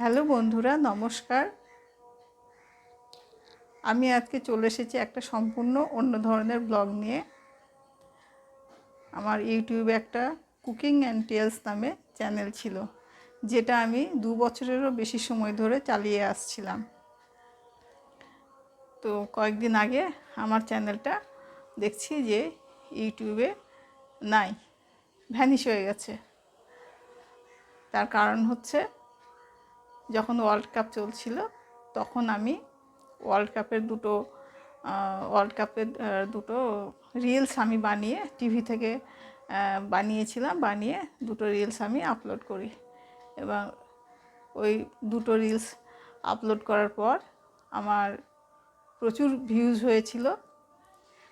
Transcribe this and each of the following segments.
Hello বন্ধুরা, নমস্কার। আমি আজকে চলে এসেছি একটা সম্পূর্ণ অন্য ধরনের ব্লগ নিয়ে। আমার ইউটিউবে একটা কুকিং অ্যান্ড টেলস নামে চ্যানেল ছিল, যেটা আমি 2 বছরেরও বেশি সময় ধরে চালিয়ে আসছিলাম। তো কয়েকদিন আগে আমার চ্যানেলটা দেখছি যে ইউটিউবে নাই, ভ্যানিশ হয়ে গেছে। তার কারণ হচ্ছে, যখন ওয়ার্ল্ড কাপ চলছিল তখন আমি ওয়ার্ল্ড কাপের দুটো রিলস আমি বানিয়ে টিভি থেকে বানিয়ে দুটো রিলস আমি আপলোড করি। এবং ওই দুটো রিলস আপলোড করার পর আমার প্রচুর ভিউজ হয়েছিল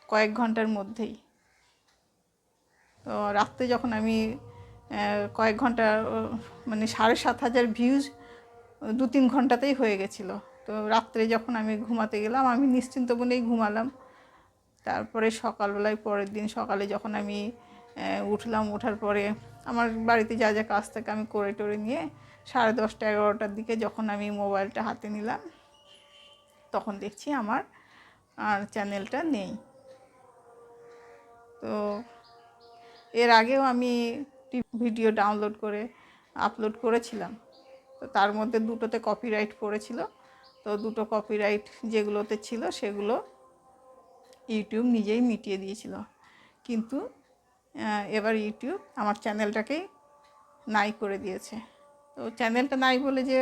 কয়েক ঘন্টার মধ্যেই। তো রাত্রে যখন আমি কয়েক ঘন্টা, মানে 7,500 ভিউজ 2-3 ঘন্টাতেই হয়ে গেছিলো। তো রাত্রে যখন আমি ঘুমাতে গেলাম, আমি নিশ্চিন্ত মনেই ঘুমালাম। তারপরে সকালবেলায় পরের দিন সকালে যখন আমি উঠলাম, ওঠার পরে আমার বাড়িতে যা যা কাজ থাকে আমি করে টোরে নিয়ে 10:30-11টার দিকে যখন আমি মোবাইলটা হাতে নিলাম, তখন দেখছি আমার আর চ্যানেলটা নেই। তো এর আগেও আমি ভিডিও ডাউনলোড করে আপলোড করেছিলাম। তো তার মধ্যে দুটোতে কপিরাইট পড়েছিল। তো দুটো কপিরাইট যেগুলোতে ছিল সেগুলো ইউটিউব নিজেই মিটিয়ে দিয়েছিল। কিন্তু এবার ইউটিউব আমার চ্যানেলটাকেই নাই করে দিয়েছে। তো চ্যানেলটা নাই বলে যে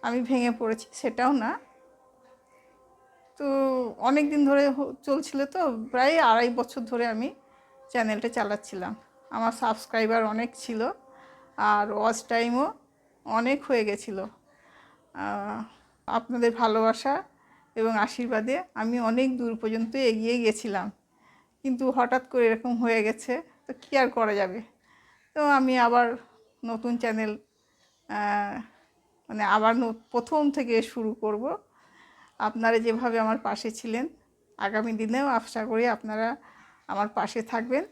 আমি ভেঙে পড়েছি সেটাও না। তো অনেক দিন ধরে চলছিল, তো প্রায় 2.5 বছর ধরে আমি চ্যানেলটা চালাচ্ছিলাম। আমার সাবস্ক্রাইবার অনেক ছিল আর ওয়াচ টাইমও অনেক হয়ে গেছিলো। আপনাদের ভালোবাসা এবং আশীর্বাদে আমি অনেক দূর পর্যন্ত এগিয়ে গেছিলাম। কিন্তু হঠাৎ করে এরকম হয়ে গেছে, তো কী আর করা যাবে। তো আমি আবার নতুন চ্যানেল, মানে আবার প্রথম থেকে শুরু করব। আপনারা যেভাবে আমার পাশে ছিলেন, আগামী দিনেও আশা করি আপনারা আমার পাশে থাকবেন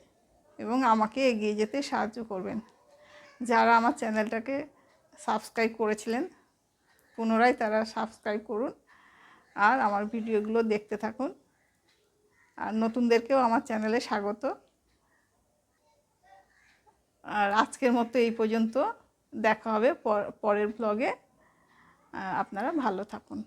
এবং আমাকে এগিয়ে যেতে সাহায্য করবেন। যারা আমার চ্যানেলটাকে সাবস্ক্রাইব করেছিলেন, পুনরায় তারা সাবস্ক্রাইব করুন আর আমার ভিডিওগুলো দেখতে থাকুন। আর নতুনদেরকেও আমার চ্যানেলে স্বাগত। আর আজকের মতো এই পর্যন্ত, দেখা হবে পরের ব্লগে। আপনারা ভালো থাকুন।